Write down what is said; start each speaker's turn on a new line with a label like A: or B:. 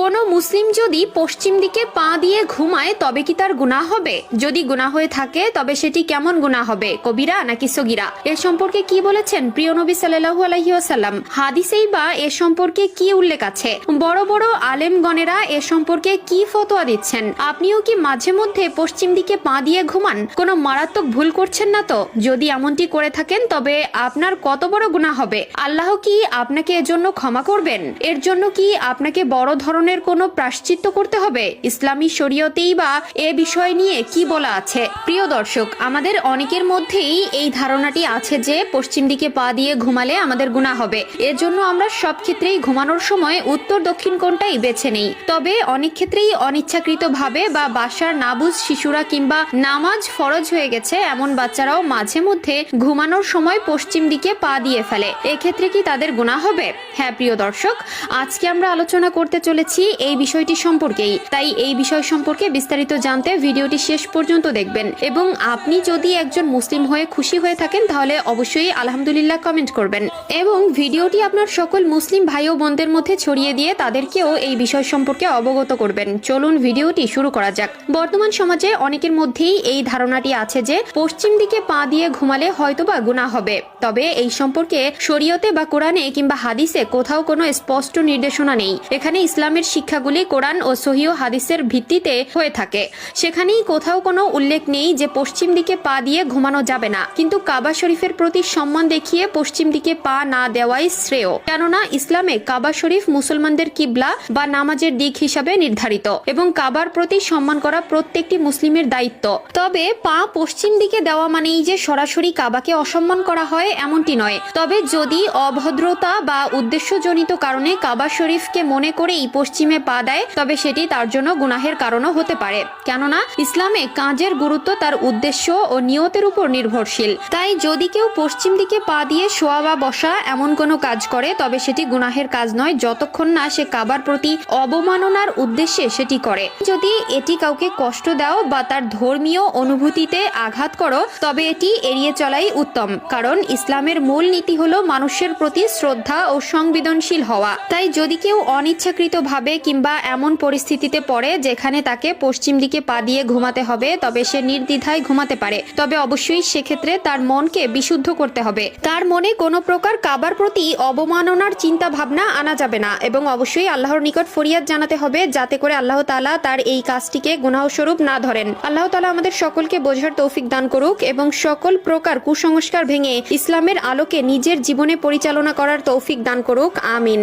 A: কোনো মুসলিম যদি পশ্চিম দিকে পা দিয়ে ঘুমায় তবে কি তার গুনাহ হবে? যদি গুনাহ হয়ে থাকে তবে সেটি কেমন গুনাহ হবে, কবিরা নাকি সগীরা? এ সম্পর্কে কি বলেছেন প্রিয় নবী সাল্লাল্লাহু আলাইহি ওয়াসাল্লাম? হাদিসেই বা এ সম্পর্কে কি উল্লেখ আছে? বড় বড় আলেমগণেরা এ সম্পর্কে কি ফতোয়া দিচ্ছেন? আপনিও কি মাঝে মধ্যে পশ্চিম দিকে পা দিয়ে ঘুমান? কোনো মারাত্মক ভুল করছেন না তো? যদি এমনটি করে থাকেন তবে আপনার কত বড় গুনাহ হবে? আল্লাহ কি আপনাকে এজন্য ক্ষমা করবেন? এর জন্য কি আপনাকে বড় ধরনের কোনো প্রায়শ্চিত্ত করতে হবে? ইসলামী শরীয়তেই বা এ বিষয় নিয়ে কি বলা আছে? প্রিয় দর্শক, আমাদের অনেকের মধ্যেই এই ধারণাটি আছে যে পশ্চিম দিকে পা দিয়ে ঘুমালে আমাদের গুনাহ হবে। এর জন্য আমরা সব ক্ষেত্রেই ঘুমানোর সময় উত্তর দক্ষিণ কোণটাই বেছে নেই। তবে অনেক ক্ষেত্রেই অনিচ্ছাকৃতভাবে বা বাসার নাবুজ শিশুরা কিংবা নামাজ ফরজ হয়ে গেছে এমন বাচ্চারাও মাঝে মধ্যে ঘুমানোর সময় পশ্চিম দিকে পা দিয়ে ফেলে। এক্ষেত্রে কি তাদের গুনাহ হবে? হ্যাঁ প্রিয় দর্শক, আজকে আমরা আলোচনা করতে চলেছি এই বিষয়টি সম্পর্কেই। তাই এই বিষয় সম্পর্কে বিস্তারিত জানতে ভিডিওটি শেষ পর্যন্ত দেখবেন এবং আপনি যদি একজন মুসলিম হয়ে খুশি হয়ে থাকেন তাহলে অবশ্যই আলহামদুলিল্লাহ কমেন্ট করবেন এবং ভিডিওটি আপনার সকল মুসলিম ভাই ও বোনদের মধ্যে ছড়িয়ে দিয়ে তাদেরকেও এই বিষয় সম্পর্কে অবগত করবেন। চলুন ভিডিওটি শুরু করা যাক। বর্তমান সমাজে অনেকের মধ্যেই এই ধারণাটি আছে যে পশ্চিম দিকে পা দিয়ে ঘুমালে হয়তোবা গুনাহ হবে। তবে এই সম্পর্কে শরীয়তে বা কোরআনে কিংবা হাদিসে কোথাও কোনো স্পষ্ট নির্দেশনা নেই। এখানে ইসলামের শিক্ষাগুলি কোরআন ও সহিহ হাদিসের ভিত্তিতে হয়ে থাকে। সেখানেই কোথাও কোনো উল্লেখ নেই যে পশ্চিম দিকে পা দিয়ে ঘুমানো যাবে না। কিন্তু কাবা শরীফের প্রতি সম্মান দেখিয়ে পশ্চিম দিকে পা না দেওয়াই শ্রেয়, কেননা ইসলামে কাবা শরীফ মুসলমানদের কিবলা বা নামাজের দিক হিসাবে নির্ধারিত এবং কাবার প্রতি সম্মান করা প্রত্যেকটি মুসলিমের দায়িত্ব। তবে পা পশ্চিম দিকে দেওয়া মানেই যে সরাসরি কাবাকে অসম্মান করা হয় এমনটি নয়। তবে যদি অভদ্রতা বা উদ্দেশ্যজনিত কারণে কাবা শরীফকে মনে করেই পশ্চিমে পা দেয় তবে সেটি তার জন্য গুনাহের কারণও হতে পারে, কেননা ইসলামে কাজের গুরুত্ব তার উদ্দেশ্য ও নিয়তের উপর নির্ভরশীল। তাই যদি কেউ পশ্চিম দিকে পা দিয়ে শোয়া বা বসা এমন কোনো কাজ করে তবে সেটি গুনাহের কাজ নয় যতক্ষণ না সে কাবার প্রতি অবমাননার উদ্দেশ্যে সেটি করে। যদি এটি কাউকে কষ্ট দাও বা তার ধর্মীয় অনুভূতিতে আঘাত করো তবে এটি এড়িয়ে চলাই উত্তম, কারণ ইসলামের মূল নীতি হলো মানুষের প্রতি শ্রদ্ধা ও সংবেদনশীল হওয়া। তাই যদি কেউ অনিচ্ছাকৃতভাবে কিংবা এমন পরিস্থিতিতে পড়ে যেখানে তাকে পশ্চিম দিকে পা দিয়ে ঘুমাতে হবে তবে সে নির্দ্বিধায় ঘুমাতে পারে। তবে অবশ্যই সেক্ষেত্রে তার মনকে বিশুদ্ধ করতে হবে। তার মনে কোনো প্রকার কাবার প্রতি অবমাননার চিন্তা ভাবনা আনা যাবে না এবং অবশ্যই আল্লাহর নিকট ফরিয়াদ জানাতে হবে যাতে করে আল্লাহ তাআলা তার এই কাজটিকে গুনাহ স্বরূপ না ধরেন। আল্লাহ তাআলা আমাদের সকলকে বোঝার তৌফিক দান করুক এবং সকল প্রকার কুসংস্কার ভেঙে ইসলামের আলোকে নিজের জীবনে পরিচালনা করার তৌফিক দান করুক। আমিন।